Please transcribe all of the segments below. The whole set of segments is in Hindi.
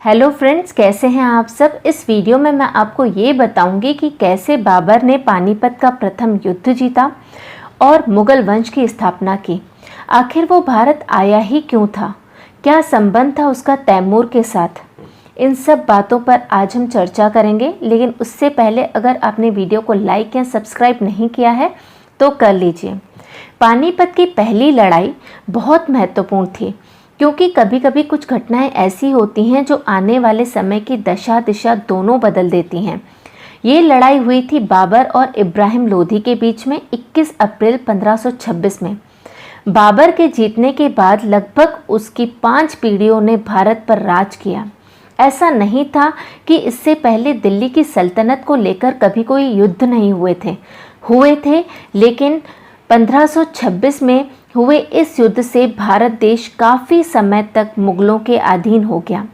हेलो फ्रेंड्स, कैसे हैं आप सब। इस वीडियो में मैं आपको ये बताऊंगी कि कैसे बाबर ने पानीपत का प्रथम युद्ध जीता और मुगल वंश की स्थापना की। आखिर वो भारत आया ही क्यों था, क्या संबंध था उसका तैमूर के साथ। इन सब बातों पर आज हम चर्चा करेंगे, लेकिन उससे पहले अगर आपने वीडियो को लाइक या सब्सक्राइब नहीं किया है तो कर लीजिए। पानीपत की पहली लड़ाई बहुत महत्वपूर्ण थी, क्योंकि कभी कभी कुछ घटनाएं ऐसी होती हैं जो आने वाले समय की दशा दिशा दोनों बदल देती हैं। ये लड़ाई हुई थी बाबर और इब्राहिम लोधी के बीच में 21 अप्रैल 1526 में। बाबर के जीतने के बाद लगभग उसकी 5 पीढ़ियों ने भारत पर राज किया। ऐसा नहीं था कि इससे पहले दिल्ली की सल्तनत को लेकर कभी कोई युद्ध नहीं हुए थे, लेकिन 1526 में हुए इस युद्ध से भारत देश काफ़ी समय तक मुगलों के अधीन हो गया।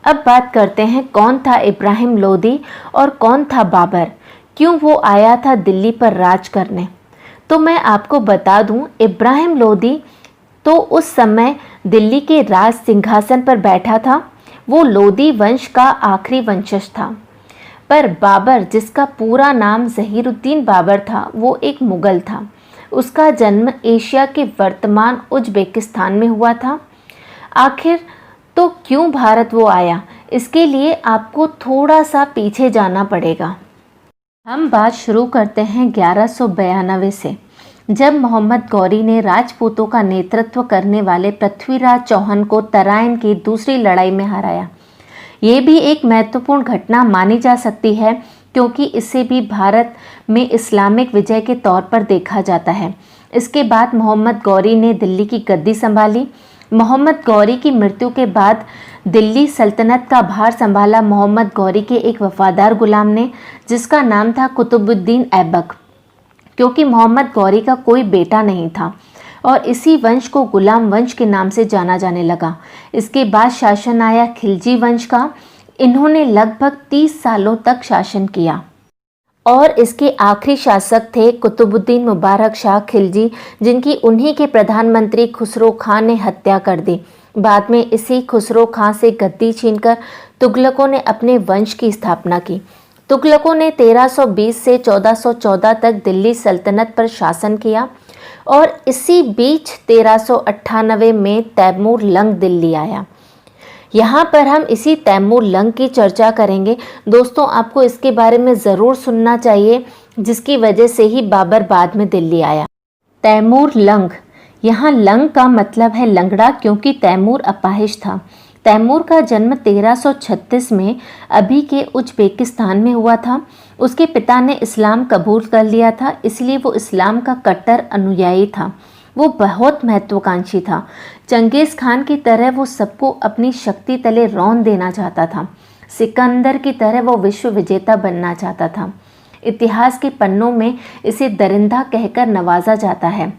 अब बात करते हैं कौन था इब्राहिम लोधी और कौन था बाबर, क्यों वो आया था दिल्ली पर राज करने। तो मैं आपको बता दूं, इब्राहिम लोधी तो उस समय दिल्ली के राज सिंहासन पर बैठा था। वो लोधी वंश का आखिरी वंशज था। पर बाबर, जिसका पूरा नाम ज़हीरुद्दीन बाबर था, वो एक मुगल था। उसका जन्म एशिया के वर्तमान उज़्बेकिस्तान में हुआ था। आखिर तो क्यों भारत वो आया, इसके लिए आपको थोड़ा सा पीछे जाना पड़ेगा। हम बात शुरू करते हैं 1192 से, जब मोहम्मद गौरी ने राजपूतों का नेतृत्व करने वाले पृथ्वीराज चौहान को तराइन की दूसरी लड़ाई में हराया। ये भी एक महत्वपूर्ण घटना मानी जा सकती है, क्योंकि इसे भी भारत में इस्लामिक विजय के तौर पर देखा जाता है। इसके बाद मोहम्मद गौरी ने दिल्ली की गद्दी संभाली। मोहम्मद गौरी की मृत्यु के बाद दिल्ली सल्तनत का भार संभाला मोहम्मद गौरी के एक वफादार गुलाम ने, जिसका नाम था कुतुबुद्दीन ऐबक। क्योंकि मोहम्मद गौरी का कोई बेटा नहीं था और इसी वंश को गुलाम वंश के नाम से जाना जाने लगा। इसके बाद शासन आया खिलजी वंश का। इन्होंने लगभग 30 सालों तक शासन किया और इसके आखिरी शासक थे कुतुबुद्दीन मुबारक शाह खिलजी, जिनकी उन्हीं के प्रधानमंत्री खुसरो खान ने हत्या कर दी। बाद में इसी खुसरो खान से गद्दी छीनकर तुगलकों ने अपने वंश की स्थापना की। तुगलकों ने 1320 से 1414 तक दिल्ली सल्तनत पर शासन किया और इसी बीच 1398 में तैमूर लंग दिल्ली आया। यहाँ पर हम इसी तैमूर लंग की चर्चा करेंगे। दोस्तों, आपको इसके बारे में ज़रूर सुनना चाहिए, जिसकी वजह से ही बाबर बाद में दिल्ली आया। तैमूर लंग, यहाँ लंग का मतलब है लंगड़ा, क्योंकि तैमूर अपाहिज था। तैमूर का जन्म 1336 में अभी के उज़्बेकिस्तान में हुआ था। उसके पिता ने इस्लाम कबूल कर लिया था, इसलिए वो इस्लाम का कट्टर अनुयायी था। वो बहुत महत्वाकांक्षी था। चंगेज़ खान की तरह वो सबको अपनी शक्ति तले रौंद देना चाहता था। सिकंदर की तरह वो विश्व विजेता बनना चाहता था। इतिहास के पन्नों में इसे दरिंदा कहकर नवाजा जाता है।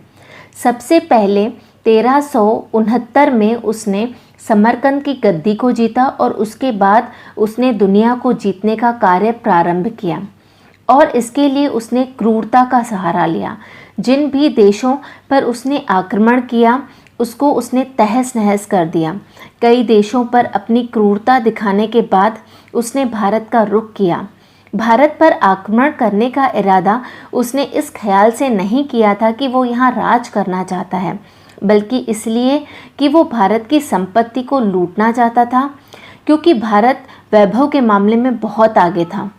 सबसे पहले 1369 में उसने समरकंद की गद्दी को जीता और उसके बाद उसने दुनिया को जीतने का कार्य प्रारंभ किया और इसके लिए उसने क्रूरता का सहारा लिया। जिन भी देशों पर उसने आक्रमण किया उसको उसने तहस नहस कर दिया। कई देशों पर अपनी क्रूरता दिखाने के बाद उसने भारत का रुख किया। भारत पर आक्रमण करने का इरादा उसने इस ख्याल से नहीं किया था कि वो यहाँ राज करना चाहता है, बल्कि इसलिए कि वो भारत की संपत्ति को लूटना चाहता था, क्योंकि भारत वैभव के मामले में बहुत आगे था।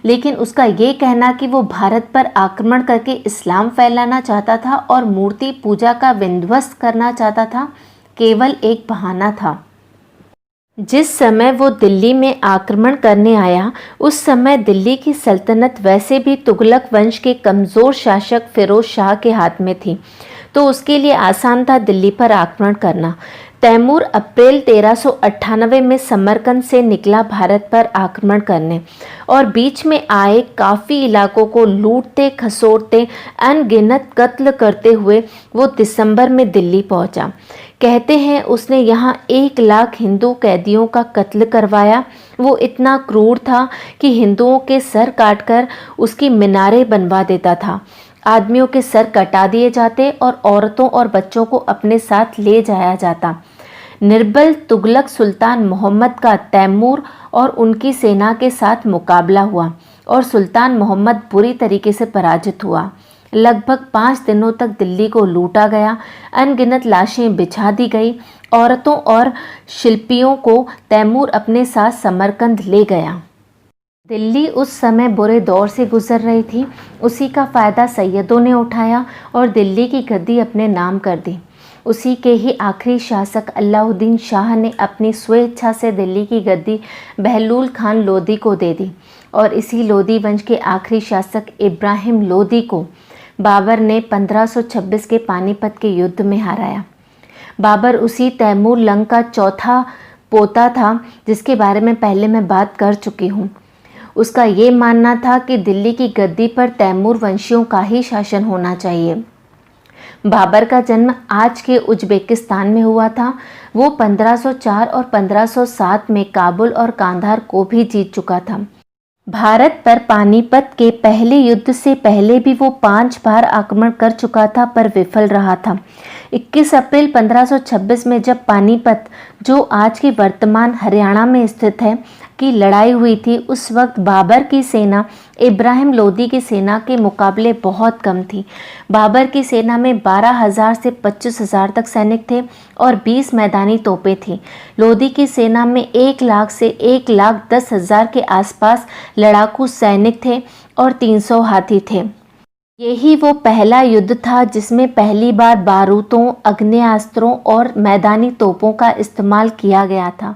लेकिन उसका ये कहना कि वो भारत पर आक्रमण करके इस्लाम फैलाना चाहता था और मूर्ति पूजा का विध्वंस करना चाहता था, केवल एक बहाना था। जिस समय वो दिल्ली में आक्रमण करने आया, उस समय दिल्ली की सल्तनत वैसे भी तुगलक वंश के कमज़ोर शासक फिरोज शाह के हाथ में थी, तो उसके लिए आसान था दिल्ली पर आक्रमण करना। तैमूर अप्रैल 1398 में समरकंद से निकला भारत पर आक्रमण करने और बीच में आए काफ़ी इलाकों को लूटते खसोटते अनगिनत कत्ल करते हुए वो दिसंबर में दिल्ली पहुंचा। कहते हैं उसने यहाँ 1 लाख हिंदू कैदियों का कत्ल करवाया। वो इतना क्रूर था कि हिंदुओं के सर काटकर उसकी मीनारें बनवा देता था। आदमियों के सर कटा दिए जाते और औरतों और बच्चों को अपने साथ ले जाया जाता। निर्बल तुगलक सुल्तान मोहम्मद का तैमूर और उनकी सेना के साथ मुकाबला हुआ और सुल्तान मोहम्मद बुरी तरीके से पराजित हुआ। लगभग 5 दिनों तक दिल्ली को लूटा गया। अनगिनत लाशें बिछा दी गई। औरतों और शिल्पियों को तैमूर अपने साथ समरकंद ले गया। दिल्ली उस समय बुरे दौर से गुजर रही थी। उसी का फ़ायदा सैयदों ने उठाया और दिल्ली की गद्दी अपने नाम कर दी। उसी के ही आखिरी शासक अलाउद्दीन शाह ने अपनी स्वेच्छा से दिल्ली की गद्दी बहलूल खान लोदी को दे दी और इसी लोदी वंश के आखिरी शासक इब्राहिम लोदी को बाबर ने 1526 के पानीपत के युद्ध में हराया। बाबर उसी तैमूर लंग का चौथा पोता था जिसके बारे में पहले मैं बात कर चुकी हूँ। उसका ये मानना था कि दिल्ली की गद्दी पर तैमूर वंशियों का ही शासन होना चाहिए। बाबर का जन्म आज के उज्बेकिस्तान में हुआ था। वो 1504 और 1507 में काबुल और कांधार को भी जीत चुका था। भारत पर पानीपत के पहले युद्ध से पहले भी वो 5 बार आक्रमण कर चुका था पर विफल रहा था। 21 अप्रैल 1526 में जब पानीपत, जो आज के वर्तमान हरियाणा में स्थित है, की लड़ाई हुई थी, उस वक्त बाबर की सेना इब्राहिम लोदी की सेना के मुकाबले बहुत कम थी। बाबर की सेना में 12,000 से 25,000 तक सैनिक थे और 20 मैदानी तोपें थीं। लोदी की सेना में 1 लाख से 1,10,000 के आसपास लड़ाकू सैनिक थे और 300 हाथी थे। यही वो पहला युद्ध था जिसमें पहली बार बारूदों, आग्नेयास्त्रों और मैदानी तोपों का इस्तेमाल किया गया था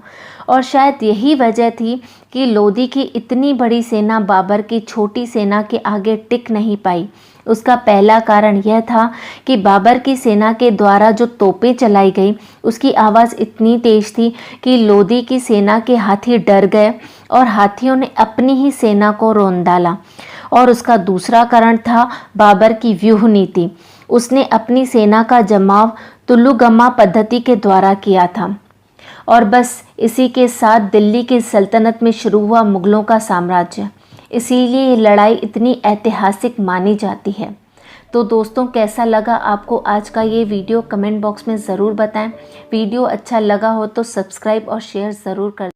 और शायद यही वजह थी कि लोदी की इतनी बड़ी सेना बाबर की छोटी सेना के आगे टिक नहीं पाई। उसका पहला कारण यह था कि बाबर की सेना के द्वारा जो तोपें चलाई गई उसकी आवाज़ इतनी तेज थी कि लोदी की सेना के हाथी डर गए और हाथियों ने अपनी ही सेना को रौंद डाला। और उसका दूसरा कारण था बाबर की व्यूह नीति। उसने अपनी सेना का जमाव तुलुगमा पद्धति के द्वारा किया था और बस इसी के साथ दिल्ली की सल्तनत में शुरू हुआ मुगलों का साम्राज्य। इसीलिए ये लड़ाई इतनी ऐतिहासिक मानी जाती है। तो दोस्तों, कैसा लगा आपको आज का ये वीडियो? कमेंट बॉक्स में ज़रूर बताएं। वीडियो अच्छा लगा हो तो सब्सक्राइब और शेयर ज़रूर कर